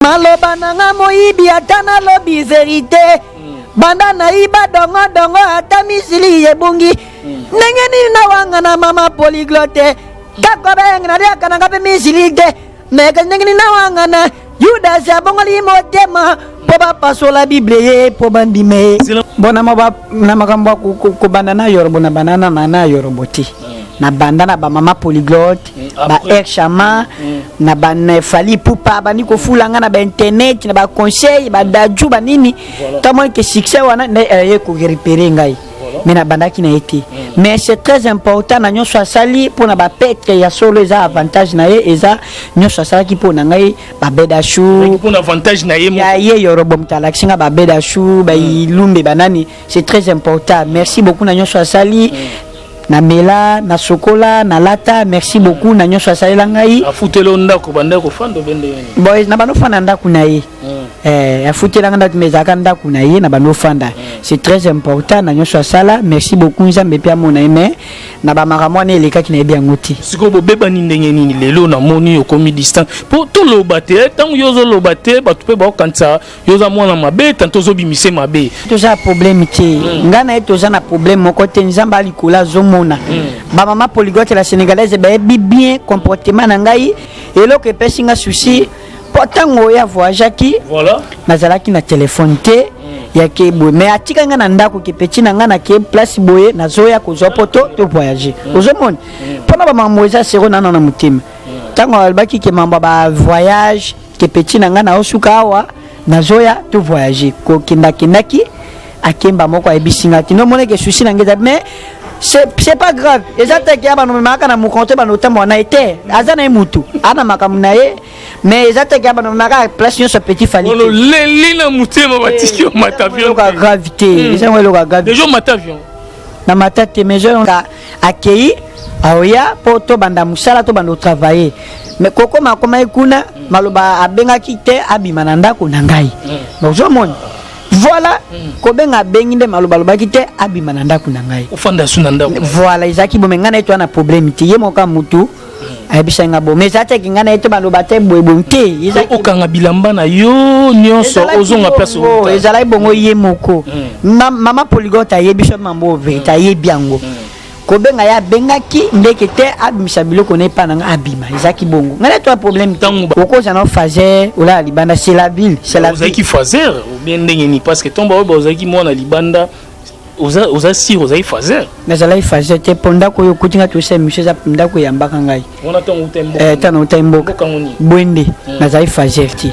Maloba nanga moyibi atana lobi vérité. Banda na iba dongo dongo ata misili yebungi. Nengeni na wanga na mama polyglotte. Kakobe ngana dia kana kape misili de. Meka nengeni na wanga na Yuda sa bongoli motema. Poba pasola Bible po bandime. Bona moba na makambo ku bandana yorobo na banana na yoroboti. Na bandana ba mama polyglotte ba exama na ba fali pupa ba niko fulanga na ba internet na ba conseil ba daju ba nini tamo ke succès wana na ye ko récupérer ngai mais na bandaki na été mais c'est très important na nyonso sali pour na ba petre ya solo za avantage na ye eza nyonso sali ki pour na ngai ba bedashu pour avantage na ye ya ye yorobo mtalaxinga ba bedashu ba ilumbe banani c'est très important merci beaucoup na nyonso sali na mela na sokola na lata merci beaucoup na nyonso asalela ngai afutelo ndako bandako fando bende boys na bano fanda ndako na ye afutela ndako mezaka ndako na ye na bano fanda c'est très important na nyonso asala merci beaucoup nzambe pia mona eme na ba makamwana eleka ki na yebi ngoti siko bobeba ni ndenge nini lelo na moni okomi distant po to lobate tant yozo lobate batu pe ba kansa yoza mwana mabe tanto zo bimise mabe toza problème ti ngana e toza na problème moko te nzamba alikola zomo ba mama polyglotte la sénégalaise ba bien comportement na ngai eloko epesinga souci potango ya voyage ki voilà nazalaki na téléphone te ya ke boye mais atika nga na ndako ke petit na nga na ke place boye nazoya kozwa poto to voyager ozomoni pona ba mama moza sero na mutima tango albaki ke mamba ba voyage ke petit na nga na osuka awa nazoya to voyager ko kindaki akemba moko ebisinga tino mona ke souci na ngeza mais c'est pas grave ezata kia bano maka na mukonte bano tambo na été azana emutu ana makamuna ye mais ezata kia bano maka place nyonso petit fali ono lelina mutema batiki o matavion ka gravité ezanga lo ka gravité déjà matavion na matate mais je ka accueilli aoya poto banda musala to bando travailler mais koko makoma ekuna maloba abenga kite abima na ndako na ngai bozomoni voilà kobenga benginde malobaloba kite abima na ndako na ngai ofanda suna ndako voilà izaki bomengana eto na problème ti yemoka mutu ayebisanga bo mais zate kingana eto baloba te boebonte izaki okanga bilamba na yo nyonso ozonga place ezala bongo yemoko mama polyglotte ayebiso mambo vérité ayebiango kobenga ya bengaki ndeke te abimisa biloko ne pa nanga abima ezaki bongo ngana to problème tango okoza na fazer ola libanda c'est la ville c'est la ville qui fazer ou bien ndenge ni parce que tomba ozaki mona libanda oza si ozaki fazer nazala fazer te ponda ko yokutinga to se monsieur za ponda ko yambaka ngai ona tango utembo tano utembo bwende nazala fazer ti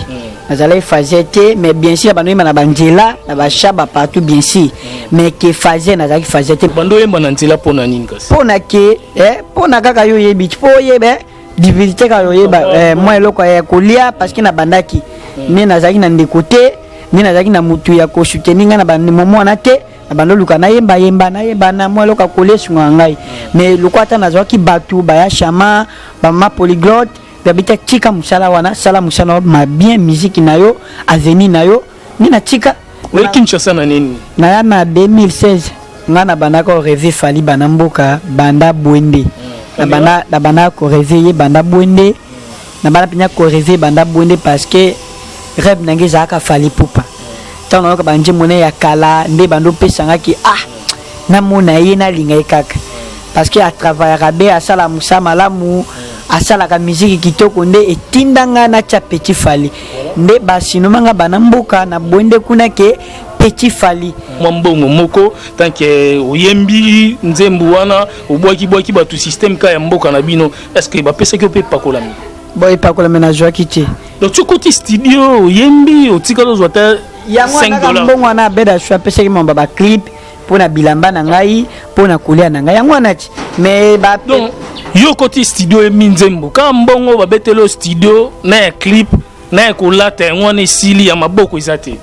nazala fazer te mais bien sûr bano yema na banjela na ba shaba partout bien sûr mais que fazer nazala fazer te bando yema na nzela pona nini kasi pona ke pona kaka yo yebi po yebe divinité ka yo yeba moi eloko ya kolia parce que na bandaki ni nazaki na ndekote ni nazaki na mutu ya ko soutenir nga na bandi momo na te na bando luka na yemba na moi eloko kolia sunga ngai mais lukwata nazaki batu ba ya chama ba mama polyglotte babita tika musala wana sala musala ma bien musique na yo avenir na yo ni na tika we Kinshasa na nini na ya na 2016 ngana banda ko rêver fali bana mboka banda bwende na banda ko réveiller banda bwende na banda pinya ko rêver banda bwende parce que rêve nangi zaka fali pupa tano ko banje mone ya kala nde bando pesanga ki na mona ye na linga kaka parce que à travailler rabe à sala musa malamu asala ka musique kitoko nde etindanga na cha Petit Fally nde basino manga bana mboka na bwende kuna ke Petit Fally Mbongo moko tant que oyembi nzembu wana obwaki batu système ka ya mboka na bino est-ce que ba pesa ke pe pakola mi boy pakola mena joa kiti donc tu côté studio oyembi otikalo zwata $5 mbongo na beda shwa pesa ki mamba ba clip pona bilamba na ngai pona kulia na ngai yango na ti mais ba donc yo côté studio e minzembo ka mbongo ba betelo studio na clip na kolata ngwana esili ya maboko izate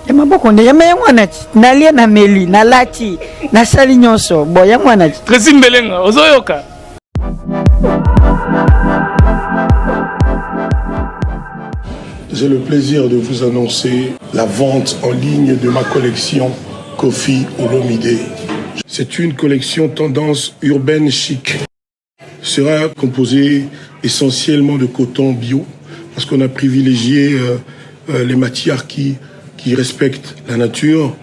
ya maboko nde ya ngwana ti nalia na meli na lati na sali nyonso bo ya ngwana ti Trezimbelenga ozoyoka. J'ai le plaisir de vous annoncer la vente en ligne de ma collection Kofi Olomide. C'est une collection tendance urbaine chic. Sera composée essentiellement de coton bio, parce qu'on a privilégié les matières qui respectent la nature.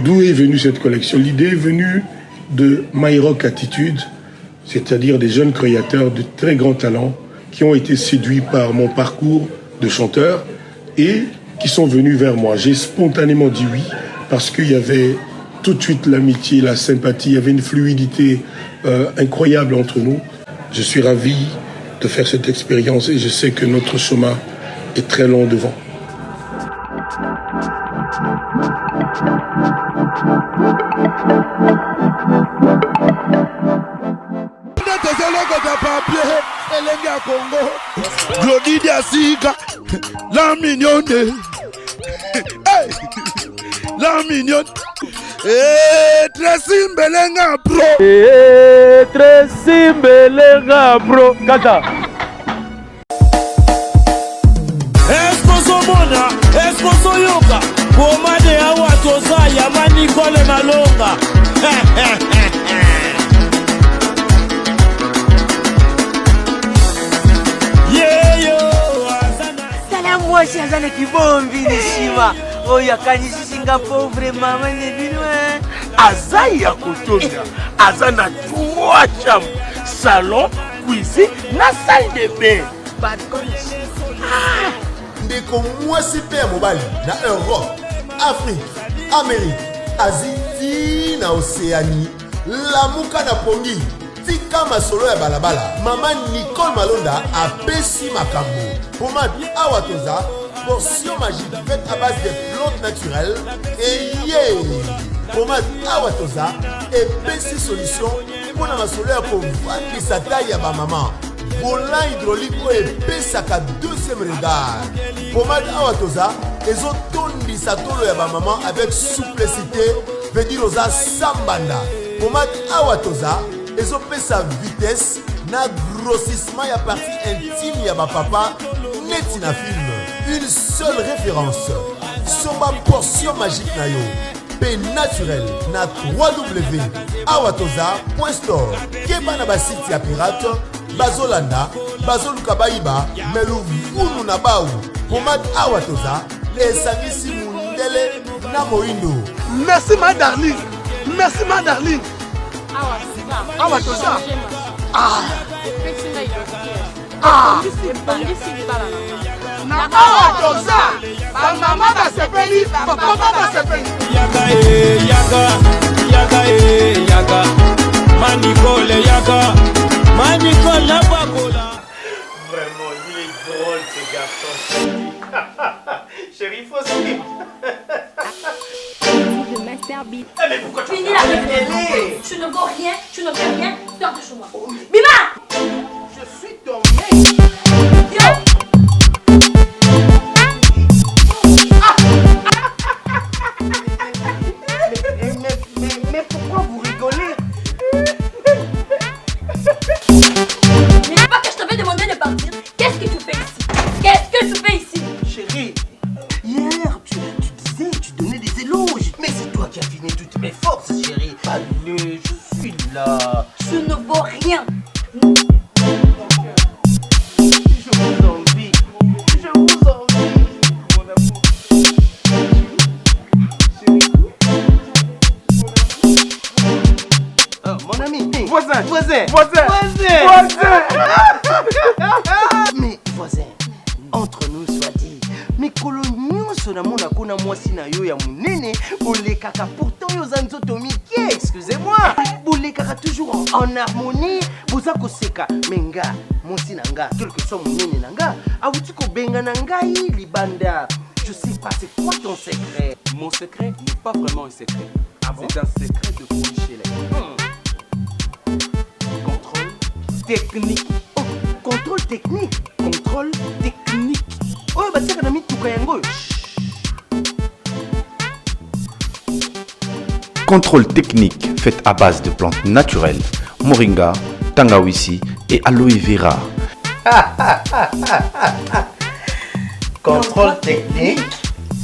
D'où est venue cette collection? L'idée est venue de My Rock Attitude, c'est-à-dire des jeunes créateurs de très grands talents qui ont été séduits par mon parcours de chanteur et qui sont venus vers moi. J'ai spontanément dit oui parce qu'il y avait tout de suite l'amitié, la sympathie, il y avait une fluidité incroyable entre nous. Je suis ravi de faire cette expérience et je sais que notre chemin est très long devant. La mignonne, la mignonne, Tracy Mbelenga Pro, Tracy Mbelenga Pro, Kata. Esposo mona, esposo yoka, pomade ya watu zaya mani kole malonga. Moi si azana kibombi nishima oya kanisi Singapore vraiment mane binwe Azaya kotonda, azana 3 chambres, salon, cuisine, na salle de bain. Ndeko mwasi pe mobali na Europe, Afrique, Amérique, Asie na Océanie, lamuka na pongi. Tika masolo ya balabala, Maman Nicole Malonda a pesi makambo. Pomade Awatoza, portion magique faite à base de plantes naturelles. Et Pomade Awatoza et pesi solution pour la masolo ya kovandisa taille ya ba maman. Volant hydraulique et pesaka deuxième regard. Pomade Awatoza ezotondisa tolo ya ba maman avec souplicité, veut dire oza sambanda. Pomade Awatoza ezopesa vitesse na grossissement ya partie intime ya ba papa neti na film. Une seule référence, somba portion magique na yo pe naturel na www.awatoza.store. Keba na ba site ya pirate bazolanda bazoluka baiba melu vunu na bau. Pomade Awatoza esangisi mundele na moindo. Merci ma darling, merci ma darling. Awatoza. Awatoza. Mama basepeli, papa basepeli. Yaga. Manicole yaga. Manicole la bakola. Vraiment, il est drôle ce garçon. Chérie, faut suivre. Mais pourquoi tu finis la réunion? Tu ne vaux rien, tu ne fais rien, sors de chez moi. Bima! Je suis ton mec. Yo! Mais pourquoi vous rigolez? Mais pas que je t'avais demandé de partir. Qu'est-ce que tu fais ici? Qu'est-ce que tu fais ici? Chérie, hier tu disais, tu donnais des éloges. Mais c'est toi qui as fini toutes mes forces, chérie. Allez, je suis là. Tu ne vaux rien. Je vous envie. Je vous envie. Mon amour. Chérie. Oh, mon ami. Voisin. Mais voisin, entre nous soit dit, mais coloniaux na mona kona mwasi na yo ya munene, bolekaka pourtant yo zanzoto mike, excusez-moi. Bolekaka toujours en harmonie, boza koseka menga, mwasi na nga, quel que soit munene na nga, awuti ko benga na ngai libanda. Je sais pas, c'est quoi ton secret? Mon secret n'est pas vraiment un secret. C'est un secret de polichinelle. Contrôle technique. Oh, contrôle technique. Contrôle technique. Oh, bah c'est qu'on a mis tout kayango. Contrôle technique fait à base de plantes naturelles, moringa, tangawisi et aloe vera. Contrôle technique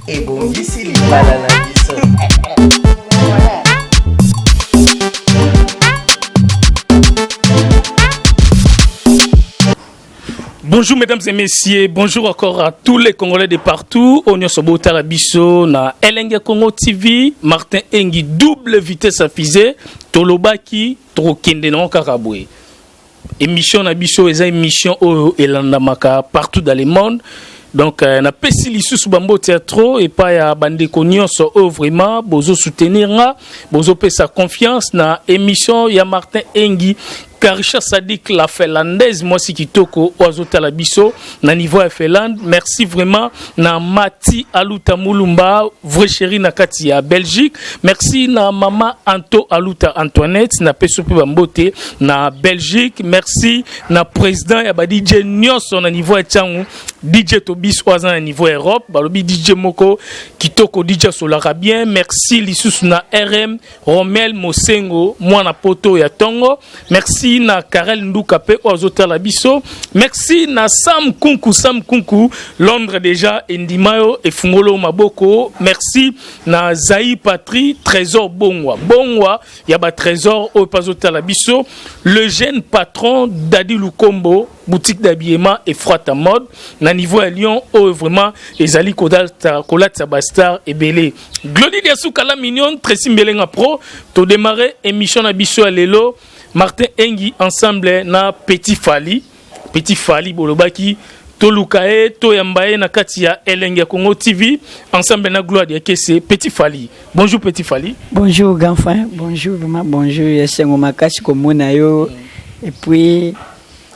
et bon ici les bananes. Bon Bonjour mesdames et messieurs, bonjour encore à tous les Congolais de partout. On est sur Botarabiso na ELENGI Congo TV, Martin Engi double vitesse affisée, Tolobaki, Trokende na Karaboué. Émission na biso eza émission o elandamaka partout dans le monde. Donc na pesi lisusu bambo théâtre et pas ya bande nyonso o vraiment bozo soutenir nga, bozo pesa confiance na émission ya Martin Engi Karisha Sadik la finlandaise, moi si kitoko oazota la biso na niveau ya Finlande. Merci vraiment na Mati Aluta Mulumba, vrai chéri na kati ya Belgique. Merci na mama Anto Aluta Antoinette na peso pe bambote na Belgique. Merci na président ya ba DJ nyonso na niveau ya Tchangu, DJ Tobis oaza na niveau Europe, balobi DJ Moko kitoko DJ Solarabien. Merci lisusu na RM Romel Mosengo moi na poto ya Tongo. Merci na Karel Nduka pe ozota la biso. Merci na Sam Kunku Londres déjà Ndimayo et Fungolo Maboko. Merci na Zaï Patri Trésor Bongwa ya ba Trésor o pazota la biso. Le jeune patron Dadi Lukombo boutique d'habillement et frotte à mode na niveau à Lyon o vraiment ezali kolata bastar et belé. Glody Diasukala mignon Tracy Mbelenga pro to démarrer émission na biso à lelo. Martin Engi ensemble na Petit Fally bolobaki tolukae to yambaye na kati ya ELENGI Congo TV ensemble na gloire de kese Petit Fally. Bonjour Petit Fally. Bonjour grand frère, bonjour vraiment bonjour yesengo makasi komona yo et puis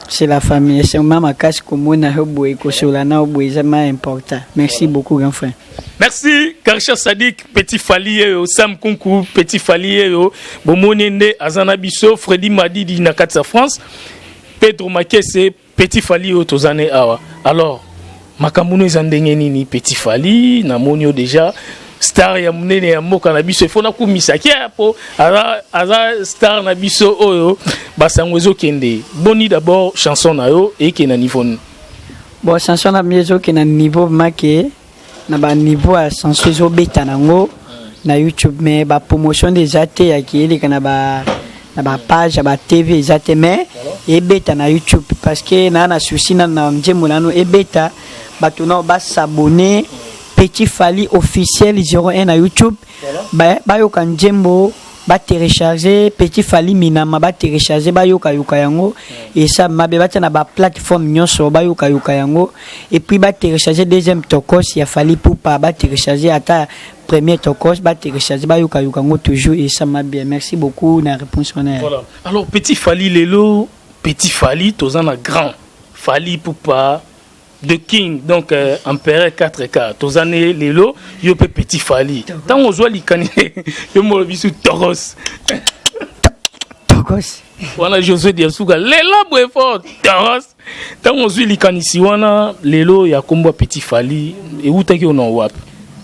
c'est la famille yesengo makasi komona yo boy kosola na boy zama important. Merci beaucoup grand frère. Merci Karisha Sadik Petit Fally Sam Kunku Petit Fally Bomonende Azana Biso Freddy Madidi na Katsa France Pedro Makese Petit Fally tozane awa. Alors makamuno ezandenge nini Petit Fally na monio déjà star ya munene ya moka na biso ifona kumisa kia po aza star na biso oyo basangwezo kende. Boni d'abord chanson na yo et qui na niveau. Bon chanson na miezo qui na niveau make na ba niveau à sensuzo beta nango na YouTube mais ba promotion des athées ya kieli kana ba na ba page ba TV zate mais et beta na YouTube parce que na souci na njemulano e beta batuna ba s'abonner Petit Fally officiel 01 na YouTube ba yo kanjembo ba télécharger Petit Fally minama ba télécharger ba yoka yango et ça mabe ba na ba plateforme nyonso ba yoka yango et puis ba télécharger deuxième tokos ya Fally Poupa ba télécharger ata premier tokos ba télécharger ba yoka yango toujours et ça m'a bien. Merci beaucoup na réponse honnête. Voilà. Alors Petit Fally lelo Petit Fally tozana grand Fally Poupa de King donc empereur 4K tozane lelo yo pe Petit Fally tant on zoa likani yo mo bisu toros wana José Diasuka lelo boy fort toros tant on zoa likani si wana lelo ya kombo Petit Fally et utaki on wap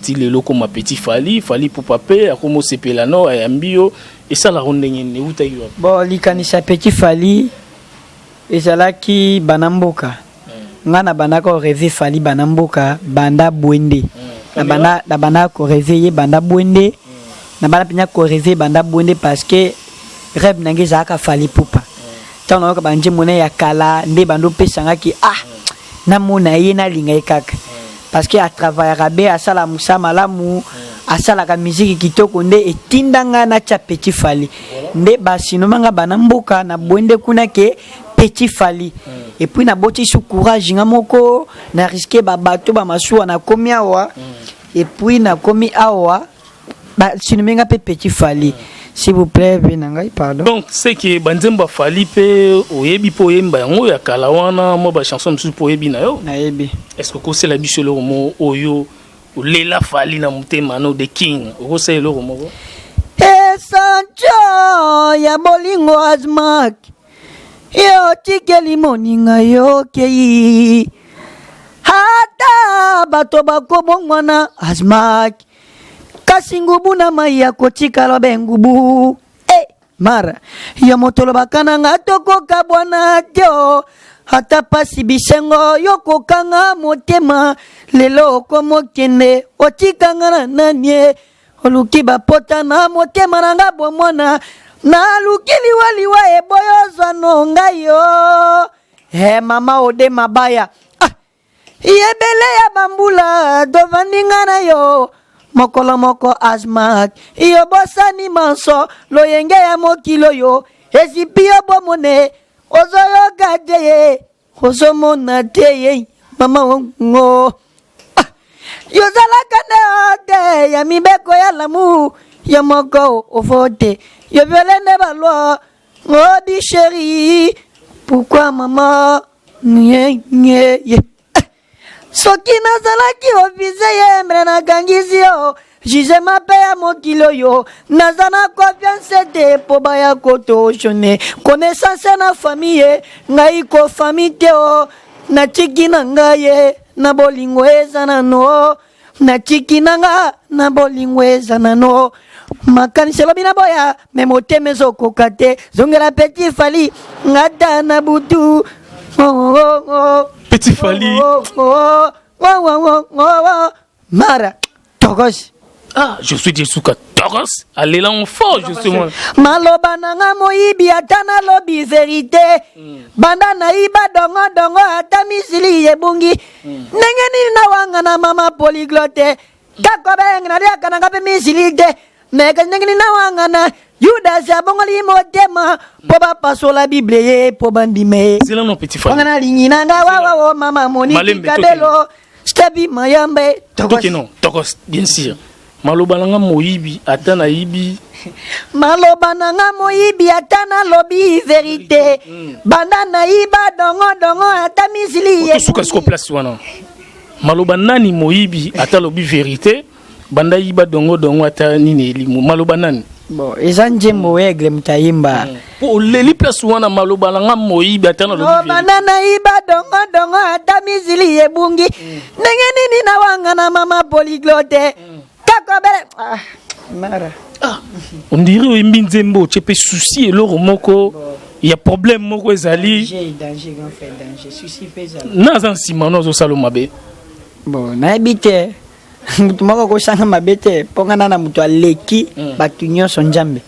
ti lelo comme Petit Fally pour pape akomo sepelano ayambio et ça la ronde ngene utaki wap bon likani sa Petit Fally ezalaki banamboka ngana banaka rêver Fally banamboka banda bwende na bana ko réveiller banda bwende na bana penya ko rêver banda bwende parce que rêve nange zaka Fally Poupa tano ka banje mona ya kala nde bando pesanga ki na mona yena linga ikaka parce que à travers rabé asala musama lamu asala ka musique kitoko nde etindanga na cha Petit Fally nde basino manga banamboka na bwende kuna ke Petit Fally et puis na boti sous courage ngamoko na risquer ba bato ba masuwa na komi awa et puis na komi awa ba sinumenga pe Petit Fally s'il vous plaît benanga pardon. Donc c'est que banzemba Fally pe oyebi po yemba yango ya kalawana mo ba chanson msu po yebi na yo na yebi est-ce que c'est la biso le mo oyo lela Fally na mutema no the king o c'est le mo Sancho ya bolingo azmak yo tikeli moninga yo kei hata bato bakobongwana azmak kasi ngubu na mai ya kotikala bengubu mara ya motolo bakananga tokoka bwana tyo hata pasi bisengo yo kokanga motema lelo komokende otikanga na nanie oluki bapota na motema nanga bomwana na lukili waliwa eboyo zano ngayo mama ode mabaya yebele ya bambula dovaninga na yo mokolo moko asmat iyo bosani manso loyenge ya mokilo yo esipi yo bomone ozoyo gadeye ozomona teye mama ngo yozalaka ne ote ya mibeko ya lamu ya moko ofote yo violene balwa obi chéri pourquoi maman nye soki nazalaki ofise ye mre nakangisi yo juge mape ya mokilo yo naza na confiance te po baya kotoshone connaissance na famille ngai kofami te o natiki na ngai ye na bolingo eza nano natiki na nga na bolingo eza nano makanisi elobi na boya me motema ezokoka te zongela Petit Fally ngata na butu Petit Fally. Mara Togos. Ah, je suis Jesuka Togos. Allez là en fort, justement. Maloba nanga moyibi atana lobi vérité. Banda na iba dongo dongo atami sili yebungi. Nengeni na wanga na mama polyglotte. Kako benga na ria kana ngape misilite. Mega nengeni na wanga na Yudas ya bongoli motema po ba pasola Bible ye po bandime. C'est là non Petit Fally. Wanga na lingina nga wa mama moni kabelo. Stabi mayambe Togos. Non, Togos bien sûr. Maloba nanga moyibi atana ibi. Maloba nanga moyibi atana lobi vérité. Banda na iba dongo dongo atami sili ye. Suka sko place wana. Maloba nani moyibi ata lobi vérité. Banda iba dongo dongo ata nini elimu. Maloba nani. Bon, ezanje moegle mtayimba. Po leli place wana maloba nanga moyibi atana lobi vérité. Banda na iba dongo dongo atami sili ye bungi. Nenge nini na wanga na mama polyglotte. Ah, Mara. Ah, on dirait au Mbinzembo, tu peux souci et l'or moko. Il y a problème moko ezali. Danger, grand frère, danger. Souci pesa. Nazan simano zo salomabe. Bon, na habite. Mutu moko ko sanga mabete, ponga na mutu aleki, batu nyonso njambe.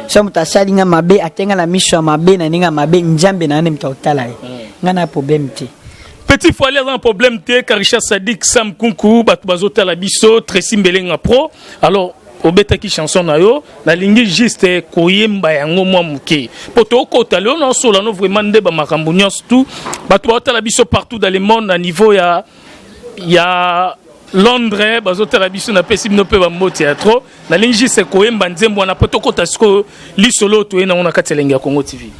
So mutu asalinga mabe, atenga la misho mabe na ninga mabe njambe na ane mutu otala. Ngana problème te. Petit Fally a un problème te Karisha Sadik Sam Kunku batu bazota la biso Tracy Mbelenga Pro. Alors obeta ki chanson na yo na lingi juste koyemba yango mwa muke. Poto kota le on so la no vraiment ndeba makambo nyonso tout batu bazota la biso partout dans le monde à niveau ya Londres bazota la biso na pesi no pe ba mo théâtre na lingi juste koyemba nzembo na poto kota siko li solo to ena on akatelenga Congo TV.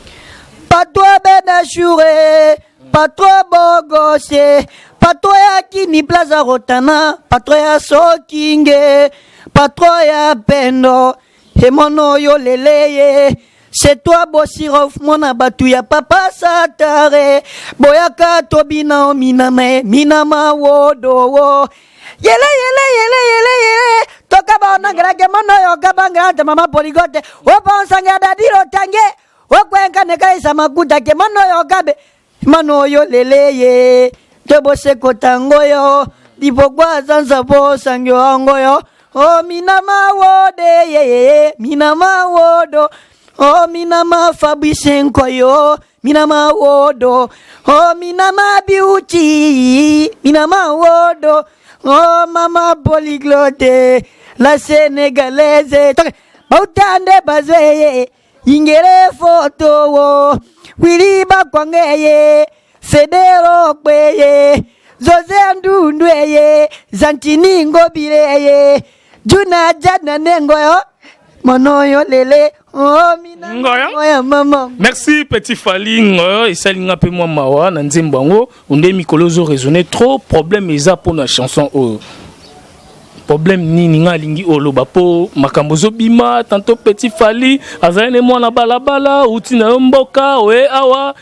Patwa bena shure patro bogose patro ya kini plaza rotana patro ya sokinge patro ya pendo hemono yo leleye c'est toi bosirof mona batu ya papa satare boyaka tobina o minama wodo yele toka ba na grage mono yo kabanga ta mama poligote o pensanga dadiro tange o kwenka ne kaisa makuta ke mono yo kabe mano yo leleye tebo seko tango yo dipokwa zanza bo sangyo ango yo o minama wode ye minama wodo o minama fabisenko yo minama wodo o minama beauty minama wodo o mama polyglotte la sénégalaise bautande Bazui ingere photo wo Wiliba kwangeye Federo kweye Zoze andundweye Zantini ngobireye Juna jana nengoyo Monoyo lele Oh mina ngoya mama. Merci Petit Fally ngoyo et salinga pe moi mawa na nzembango onde mikolozo raisonner trop problème eza pour na chanson o problème nini nga lingi oloba po makambo zo bima tantôt Petit Fally azane mwana balabala uti na mboka we awa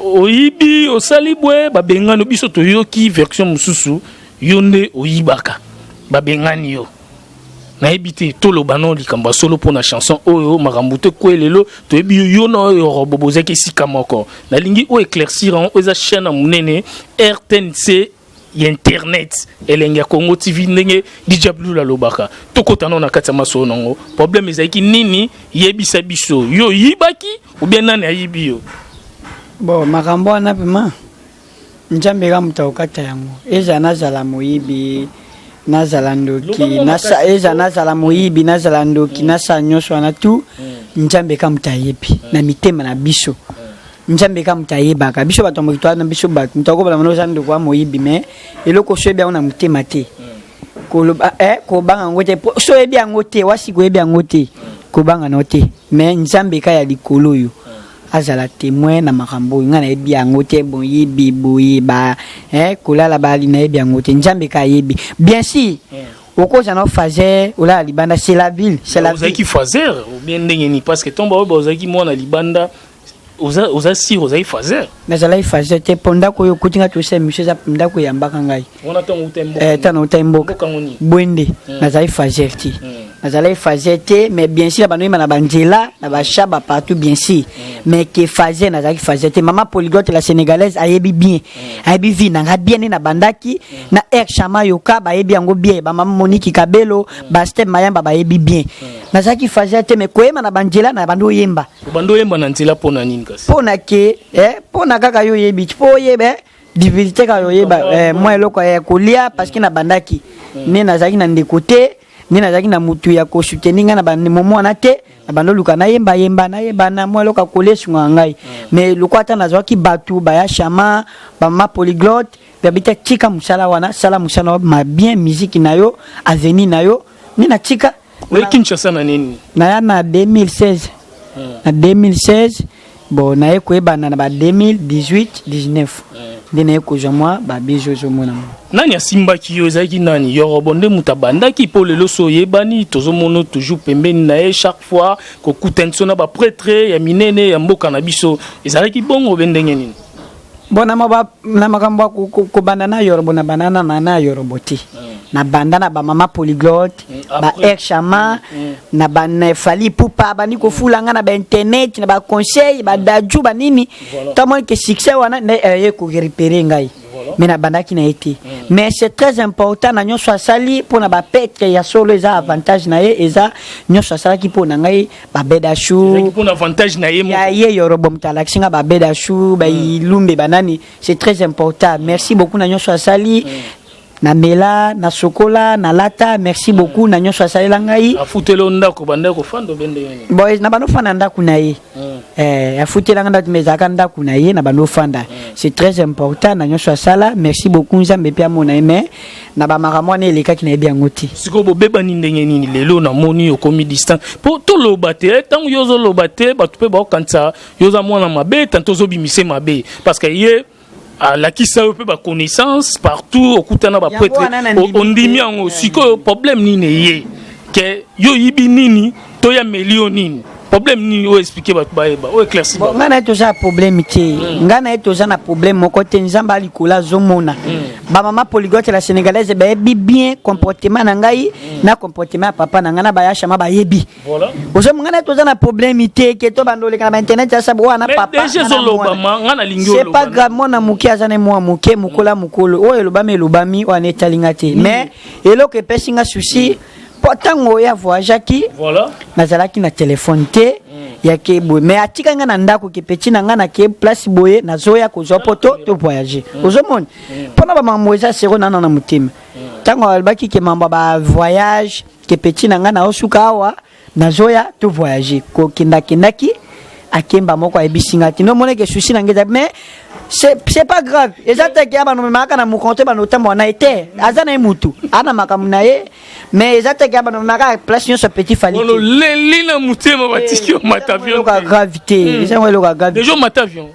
oyibi osalibwe babengano biso to yoki version mususu yonde oyibaka babengani yo na ebité toloba non likamba solo pour na chanson oyo makambo te kwelelo to ebi yo na yo bobozaki sika moko na lingi o éclaircir en eza chaîne munene RTNC internet elengi Congo TV ndenge dijablu la lobaka tokotana na kati maso nango problème ezaki nini yebisa biso yo yibaki ou bien nani ayibi yo Bon, makambo wana pema. Nzambe ga mutaokata yango. Eza nazala moyibi, nazala ndoki, eza nazala moyibi, nazala ndoki, nasa nyosho wana tu. Nzambe ka mutayebi na mitema na biso. Nzambe ka mutayeba ka biso bato mokitwa na biso bato mutako bala mano zando kwa moyibi me eloko swebe ona mutema te. Ko banga ngote so ebi angote wasi ko ebi angote ko banga note me Nzambe ka ya likolo yo. Azala témoin na makambo ngana ebi angote bon yebi boye ba kolala bali na ebi angote Nzambe ka yebi bien si oko jana fazer ola libanda c'est la ville c'est la ville qui fazer ou bien ndengeni parce que tomba ozaki mona libanda oza si ozaki fazer nazala fazer te ponda ko yokutinga to se monsieur za ponda ko yambaka ngai ona tango utembo tano utembo bwende nazala fazer ti nazala fazer te mais bien sûr bano na banjela na ba shaba partout bien sûr mais que fazer nazala fazer te maman polyglotte la sénégalaise ayebi bien ayebi vi na bien na bandaki na chama yoka ba yebi yango bien ba maman Monique Kabelo ba step mayamba ba yebi bien nazala fazer te mais koyema na banjela na bando yemba na nzela pona nini kasi pona ke pona kaka yo yebi po yebe divinité ka yo yeba moi eloko ya kolia parce que na bandaki ne nazaki na ndekote ni nazaki na mutu ya ko soutenir na bande momo na te na bando luka na yemba na moi eloko kolia sunga ngai mais lokata nazaki batu ba ya chama ba ma polyglotte babita tika musala wana sala musala ma bien musique na yo avenir na yo ni na tika we Kinshasa na nini na 2016 na 2016 bon na ekoyeba na ba 2018 19 ndene ekoja moi ba bijo zo mona nani asimbaki yo ezaki nani yoro bonde mutabandaki po lelo so yebani tozo mono toujours pembeni na chaque fois ko kutenso na ba prêtre ya minene ya mboka na biso ezalaki bongo bendenge nini bona maba na makambo ko bandana yoro bona banana na yoro boti na bandana ba mama polyglotte ba chama na ba fali pupa bani ko fulanga na ba internet na ba conseil ba daju ba nini tamo ke succès wana na ko récupérer ngai mais na bandaki na été mais c'est très important na nyonso sali pour na ba petre ya solo eza avantage na ye eza nyonso sala ki pour na ngai ba ABED ACHOUR pour avantage na ye ya ye yoro bom talaxinga ba ABED ACHOUR ba ilumbe banani c'est très important merci beaucoup na nyonso sali na mela na sokola na lata merci beaucoup na nyonso asalela ngai afutelo ndako banda ko fando bende boys na bano fanda ndako na ye afutela ndako mezaka ndako na ye na bano fanda c'est très important na nyonso asala merci beaucoup Nzambe pia mona eme na ba makamwana eleka ki na bien ngoti siko bo beba ni ndenge nini lelo na moni okomi distant po to lobate tant yozo lobate ba tupe ba kanza yoza mwana mabe tanto zo bimise mabe parce que ye la qui ça peut ba connaissance partout au kutana ba prêtre on dit miango siko problème ni ne que yo yibi nini to ya million nini problème ni o expliquer ba ba o éclaircir ba ngana to za problème ti ngana to za na problème moko te Nzamba likola zomona ba mama polyglotte la sénégalaise ba yebi bien comportement na ngai na comportement papa na ngana ba ya chama ba yebi voilà ozo ngana to za na problème te ke to bandole kana internet ya sabu wana papa c'est pas grave mona muki azane moi muke mukola mukolo o elobami elobami wana etalinga te mais eloko pesinga souci potango ya voyage ki voilà nazalaki na téléphone te ya ke boye mais atika nga na ndako ke petit na nga na ke place boye nazoya ko zopoto to voyager ozomona pona ba mamoza sero na mutima tango albaki ke mamba ba voyage ke petit na nga na osuka awa nazoya to voyager ko kindaki akemba moko abisinga ti no mona ke souci na ngeza mais c'est pas grave ezata ke aba no maka na mukonte ba no tambo na été azana mutu ana makamuna ye mais ezata ke aba no maka place nyonso petit fali ono lelina mutema batiki o matavion ka gravité eza welo ka gravité déjà matavion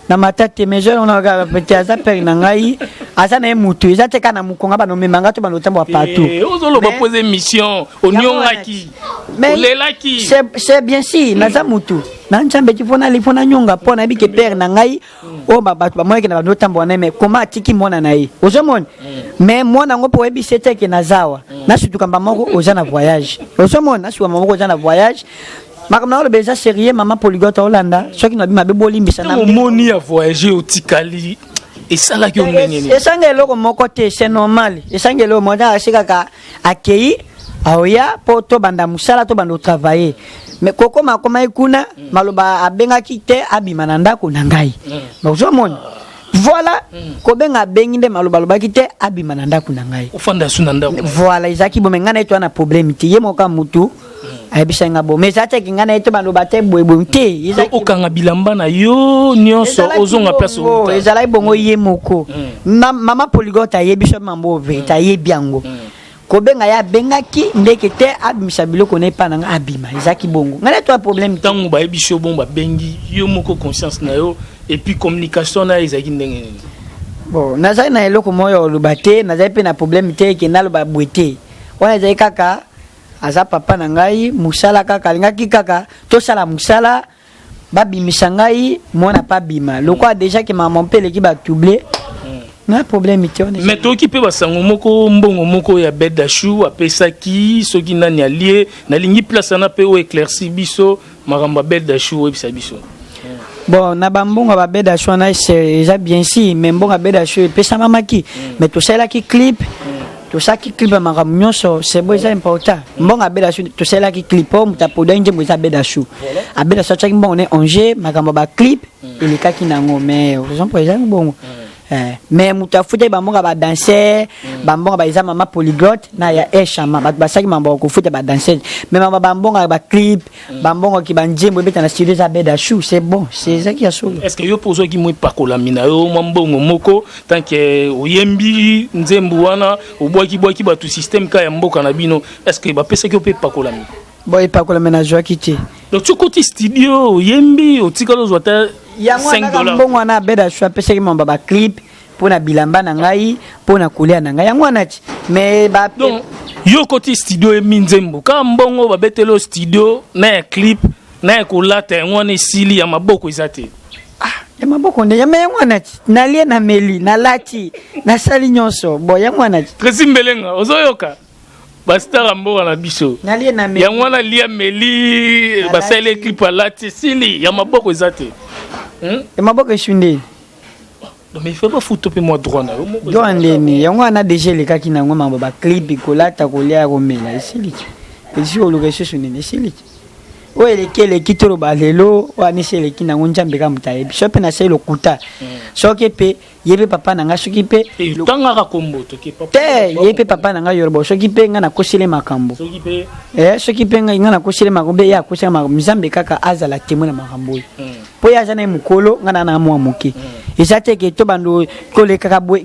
na matate mais je on a petit aza per na ngai azana mutu ezata ka na mukonga ba no memanga to ba no tambo partout ozolo ba poser mission onyongaki olelaki c'est bien si naza mutu na Nzambe ti fona li fona nyonga pona bi ke père na ngai o ba batu ba moyeke na no tambo na me koma atiki mona na ye ozomona mais mona ngo po ebi sete ke nazawa na surtout kamba moko oza na voyage ozomona na surtout moko oza na voyage makamna lo beza sérieux mama polyglotte Hollanda soki no bi mabe bolimbisa na moni ya voyager otikali et ça là que on et sangelo ko moko te c'est normal et sangelo moda asika ka akei aoya po to banda musala to bando travailler mais koko makoma ekuna maloba abenga kite abima na ndako na ngai bazo mona voilà ko benga bengi nde maloba loba kite abima na ndako na ngai ofanda suna ndako voilà izaki bo menga na eto na problème ti yemo ka mutu ayebisa nga bo mais ate kinga na eto baloba te boebo te izaki okanga bilamba na yo nyonso ozonga place o ezala bongo yemoko mama polyglotte ayebisa mambo veta yebiango ko benga ya bengaki ndeke te abimisa biloko ne pa nanga abima izaki bongo ngana to problème tango ba yebisho bomba bengi yo moko conscience na yo et puis communication na izaki ndenge bon nazai na eloko moyo lubate nazai pe na problème te ke nalo ba bwete wana zai kaka aza papa na ngai musala kaka lingaki kaka to sala musala babimisa ngai mona pa bima loko déjà que maman pele ki ba doubler na problème te on mais to ki pe basango moko mbongo moko ya ABED ACHOUR apesaki soki nani allié na lingi place na pe o éclairci biso maramba ABED ACHOUR ebisa biso bon na bambongo ba ABED ACHOUR na c'est bien si mais mbongo ABED ACHOUR pesa mamaki mais to sala ki clip to sala ki clip maram nyonso c'est bon c'est important mbongo ABED ACHOUR to sala ki clip o mutapoda nje mbo ABED ACHOUR ABED ACHOUR chaki mbongo ne onge makamba ba clip ele kaki nango mais raison pour exemple bongo mais mutafuta bambonga ba danser bambonga ba izama mama polyglotte na ya eshama basaki mambo ko futa ba danser mais mama bambonga ba clip bambonga ki banjembo beta na studio za ABED ACHOUR c'est bon c'est ça qui a solo est-ce que yo pozo ki mwe pakola mina yo mbongo moko tant que oyembi nzembu wana obwaki ba tout système ka ya mboka na bino est-ce que ba pesa ki ope pakola mina boy pakola mina joa kiti donc tu côté studio oyembi otikalo zota $5 mbongo na ABED ACHOUR pesa ki mamba ba clip pona bilamba na ngai pona kulia na ngai yango anati mais ba donc yo côté studio minzembo ka mbongo ba betelo studio na clip na kolata yango ne sili ya maboko izate ya maboko nde ya yango anati na lie na meli na lati na sali nyonso bo yango anati Tracy Mbelenga ozoyoka bastara mboka na biso na lie na meli yango na lia meli basale clip alati sili ya maboko izate ya maboko shunde. Mais il faut pas foutre moi droit na droit ndeni yango ana déjà le kaki nango mambo ba clip kolata kolia komela isiliki esi olukeso sunene isiliki o elekele kitolo balelo wani sele kinango njambe ka mutaye bisope na sele okuta soki pe yebe papa nanga soki pe tanga ka kombo to ke papa te yebe papa nanga yorbo soki pe nga na kosile makambo soki pe soki pe nga na kosile makambo ya kosile makambo mzambe kaka azala témoin na makambo po ya jana mukolo nga na mwa muke ezate ke to bando kole kaka bo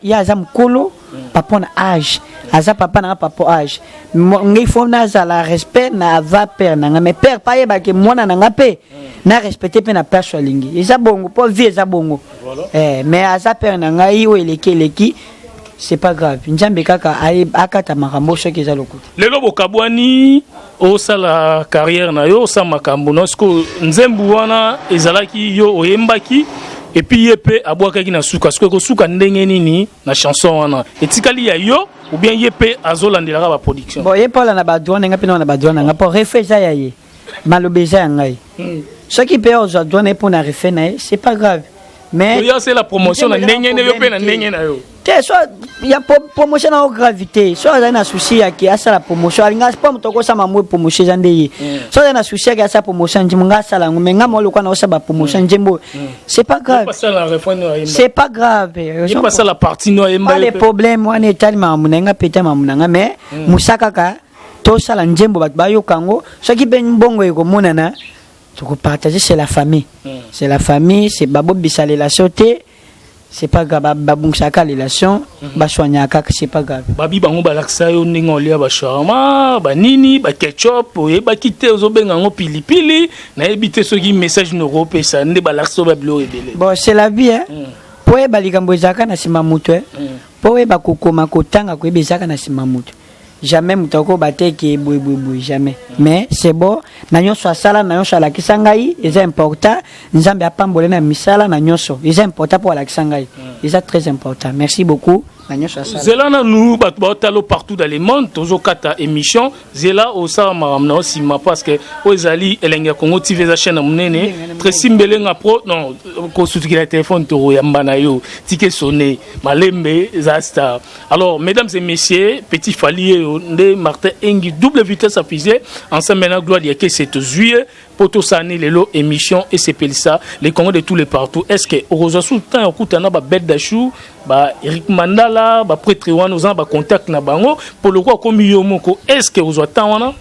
ya za mukolo papa na âge aza papa na papa âge ngai fo na zala respect na va père na mais père pa yeba ke mwana na ngape na respecter pe na place alingi eza bongo po vie eza bongo mais aza père na ngai o eleki c'est pas grave njambe kaka akata makambo soki eza lokuta lelo bokabwani o sala carrière na yo sa makambo nosko nzembu wana ezalaki yo oyembaki et puis yepe abwakaki na suka ko suka ndenge nini na chanson wana etikali ya yo ou bien yepe azolandela ba production bon yepe la na ba douane ngapi na ba douane nga po refeza ya ye malobeza ya ngai soki pe ozo douane pour na refe na c'est pas grave mais yo c'est la promotion na ndenge ne yo pe na ndenge na yo te so ya promotion na gravité so za na souci ya ki asa la promotion alinga pas mutoko sa mamwe promotion zande so za na souci ya asa promotion njimunga sala ngumenga mo lokwa na osa ba promotion njembo c'est pas grave c'est pas grave je passe la partie no yemba pas les problèmes wana etali mamunanga peta mamunanga mais musaka ka to sala njembo bat bayo kango so ki ben bongo eko monana to ko partager c'est la famille c'est babo bisale la sauté c'est pas grave babungsaka relation baswanyaka c'est pas grave babi bango balaksa yo ndenge olia ba shawarma ba nini ba ketchup oyeba kite ozobenga ngo pilipili na ebite soki message no ropesa nde balaksa ba bilo ebele bon c'est la vie po e balikambo ezaka na sima mutu po e bakokoma kotanga ko ebezaka na sima mutu jamais mutako bateke boui jamais mais c'est bon na nyonso asala na nyonso alakisa ngai c'est important nzambe apambole na misala na nyonso c'est important pour alakisa ngai c'est très important merci beaucoup. Zela na nous batalo partout dans le monde toujours kata émission Zela au sa maramna aussi ma parce que ozali elenga Congo TV za chaîne munene Tracy Mbelenga pro non ko soutiki la téléphone to yamba yo ticket sonné malembe za star. Alors mesdames et messieurs, Petit Fally de Martin Engi double vitesse affisée ensemble maintenant gloire de que c'est juillet poto sani lelo émission et c'est ça les Congo de tous les partout. Est-ce que au sultan okutana ba bête d'achou ba Eric Mandala ba prêtre wana ozana ba contact na bango pour le quoi comme yo moko est-ce que vous attend wana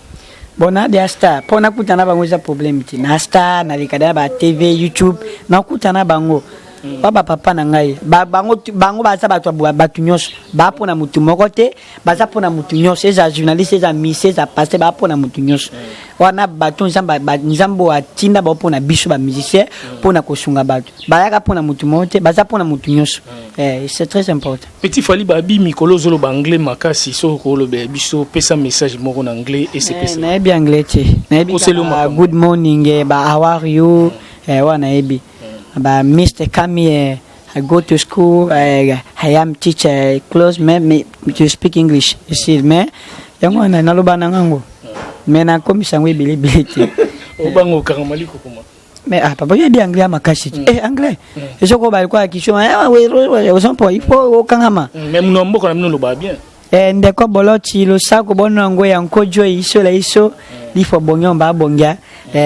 bona dia star pona kutana bango za problème ti na star na likada ba TV YouTube na kutana bango baba papa na ngai bango baza batu nyonso ba pona mutu moko te baza pona mutu nyonso eza journaliste eza mise eza pasteur ba pona mutu nyonso wana batu nzambo atinda ba pona biso ba musicien pona kosunga batu bayaka pona mutu moko te baza pona mutu nyonso c'est très important. Petit Fally babi mikolo zolo ba anglais makasi so ko lo be biso pesa message moko en anglais et c'est pesa na bien anglais te na bien good morning ba how are you wana ebi But Mr. come here, I go to school, I am teacher, close me to speak English. You see, me? Young one, I know banango. Men, I come somewhere, believe. Obango karamali kokoma. Mais papa, il y a anglais à ma cache. Anglais. Et je crois quoi qui sont il faut au Kangama. Même nombre quand même nous va bien. Ndeko boloti lo sako bonango ya nkojo iso la iso lifo bonyomba bonga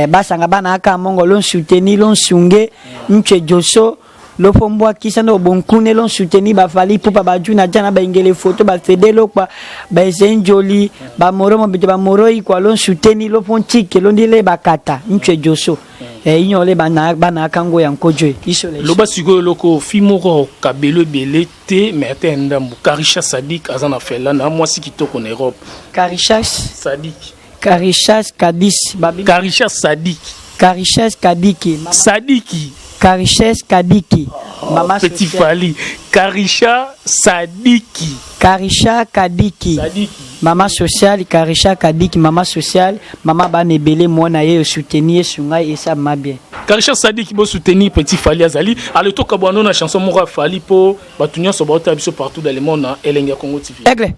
basanga bana aka mongo lon soutenir lon sunge nche joso lo fombwa kisa no bonkune lon soutenir ba Fally pour ba juna jana ba ingele photo ba fedelo kwa ba esenjoli ba moro mo bite ba moro ikwa lon soutenir lo fontike lon dile bakata nche joso inyole bana kango ya nkojo iso la lo basigo loko fimoko kabelo belete mais ndambu Karisha Sadik azana fela na mwasi kitoko na Europe Karishas Sadik Karishas Kadis babi Karisha Sadik Karishas Kadiki Sadiki Karishas Kadiki Mama Petit Fally Karisha Sadiki Karisha Kadiki Sadiki Mama sociale Karisha Kadiki mama sociale mama banebele mona ye soutenir sunga et ça m'a bien Karisha Sadik bo soutenir Petit Fally azali ale to kabano na chanson moko Fally po batunya so bota biso partout dans le monde na Elengi Congo TV. Aigle.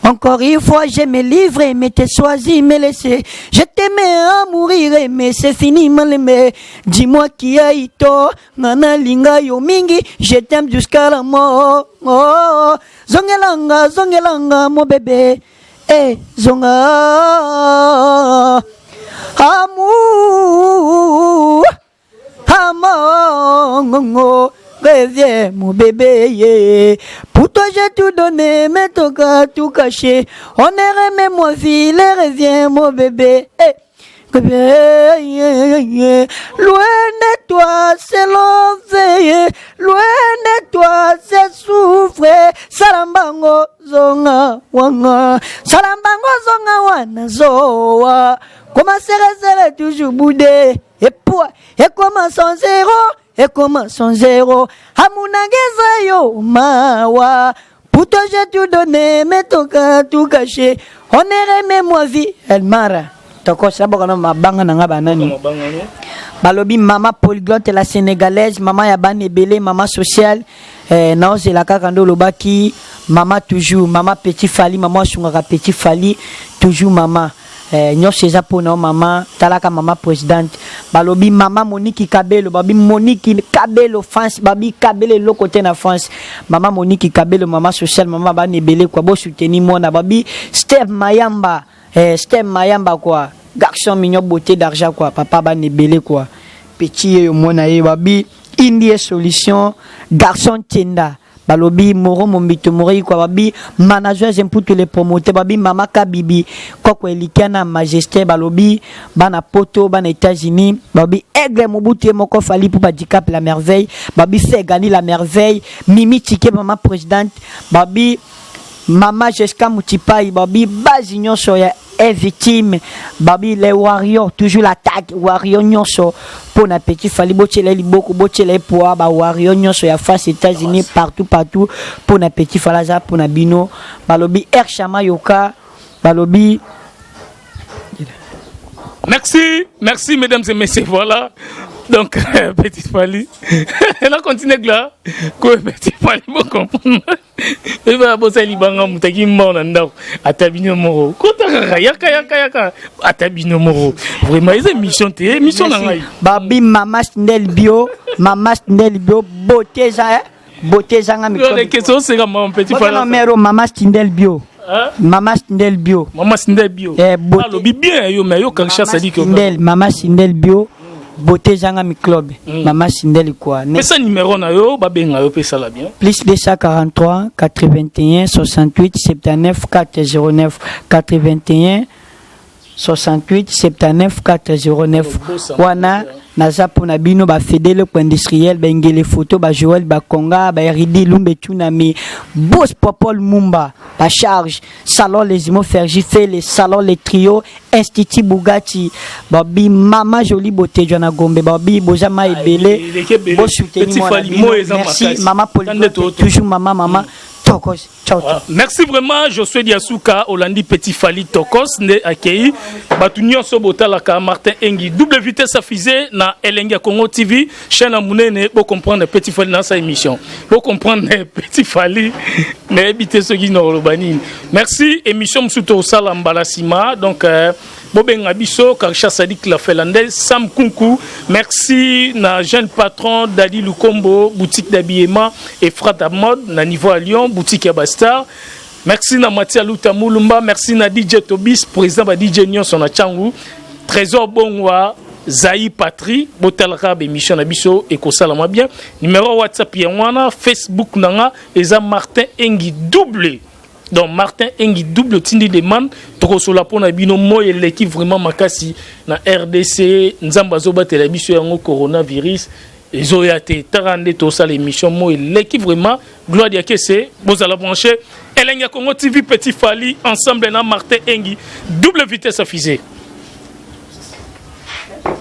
Encore une fois, je me livre, mais t'es choisi, me laisser. Je t'aimais à mourir, mais c'est fini, mal dis-moi qui a ito, nana linga yo mingi, je t'aime jusqu'à la mort. Oh, zongelanga, mon bébé. Zonga. Amour. Amour. Reviens mon bébé, yeah. Pour toi j'ai tout donné, mais ton cas tout caché. On est remis mon fils, reviens mon bébé. Bébé, yeah. Loin de toi c'est l'enfer, loin de toi c'est souffrir. Salambango zonga wanga, salambango zonga wana zoa. Comment serrer toujours boudé, et pour, et comment sans zéro. Et comment son zéro Amunageza yo mawa. Pour toi j'ai tout donné, mais ton cas tout caché. On est remis moi vie elle mara. Toko sabokano mabanga nanga banani. Balobi mama polyglotte la sénégalaise, mama ya banebele, mama sociale. Naoze la kakando lobaki, mama toujours, mama Petit Fally, mama sungaka Petit Fally, toujours mama. Nyos eza pona mama talaka mama présidente balobi mama Monique Kabelo babi Monique Kabelo France babi Kabelo le côté na France mama Monique Kabelo mama sociale mama ba nebele kwa bo soutenir mona babi Steve Mayamba quoi garçon mignon beauté d'argent quoi papa ba nebele quoi petit yo mona ye babi Indie solution garçon tenda balobi moro mombito mori kwa babi manager pour tous les promoteurs babi mama Kabibi koko elikana majesté balobi bana poto bana États-Unis babi aigle mobutu moko Fally pour handicap la merveille babi fait gagner la merveille mimi tike mama présidente babi mama Jessica Mutipai babi bazinyo soya est victime babi les warriors toujours l'attaque warrior nyonso pour na Petit Fally bochele liboko bochele pour ba warrior nyonso ya face États-Unis partout pour na Petit Fally za pour na bino balobi Chama yoka balobi. Merci mesdames et messieurs, voilà Donc, Petit Fally. Elle a continué là. Quoi, Petit Fally, bon comprendre. Et bien, bon, ça, il y a un qui mort dans le Atabino Moro. Yaka. Atabino Moro. Vraiment, ils ont mission télé, mission dans la. Babi, maman, Snell Bio, beauté, zanga, les questions, c'est comme mon Petit Fally. Maman, Snell Bio. Maman Sindel Bio. Maman Sindel Bio. Alors, bien, yo, quand ça dit que. Maman Sindel Bio. Beauté Zanga mi club. Maman Sindel quoi. Mais ça numéro na yo, ba benga yo pe ça la bien. Plus 243 81 68 79 409 81 68 79 409. Wana naza pona bino ba fidèle ko industriel ba ngele photo ba Joël ba Konga ba Ridi Lumbe Tunami boss Popol Mumba ba charge salon les Imo Fergi fait les salons les trios Institut Bugatti ba bi mama jolie beauté Jona Gombe ba bi bozama ebele bo soutenir moi merci maman Pauline toujours maman Tokos. Merci vraiment, Josué Diasuka, Olandi Petit Fally Tokos, ne accueilli. Batunio Sobota la Martin Engi, double vitesse affisée na ELENGI Congo TV, chaîne à Mounene, pour comprendre Petit Fally dans sa émission. Pour comprendre Petit Fally, mais éviter ce qui n'ont pas. Merci, émission Msuto Salam Balasima, donc. Boben Abisso, Karcha Sadik la Felandais, Sam Kunku, merci na jeune patron Dadi Lukombo, boutique d'habillement et frat à mode, na niveau à Lyon, boutique à Bastar. Merci na Matia Luta Moulumba, merci na DJ Tobis, président de DJ Nyon son Changu, Trésor Bongwa, Zaï Patri, Botal Rab émission Abisso et Kosalama bien. Numéro WhatsApp Yanwana, Facebook Nanga, Eza Martin Engi doublé. Donc Martin Engi double tindi demande trop sur la pona bino mo et l'équipe vraiment makasi na RDC nzamba zoba télévision yango coronavirus ezoyate tarande to ça l'émission mo et l'équipe vraiment gloire dia que c'est vous allez brancher ELENGI Congo TV Petit Fally ensemble na Martin Engi double vitesse affisée.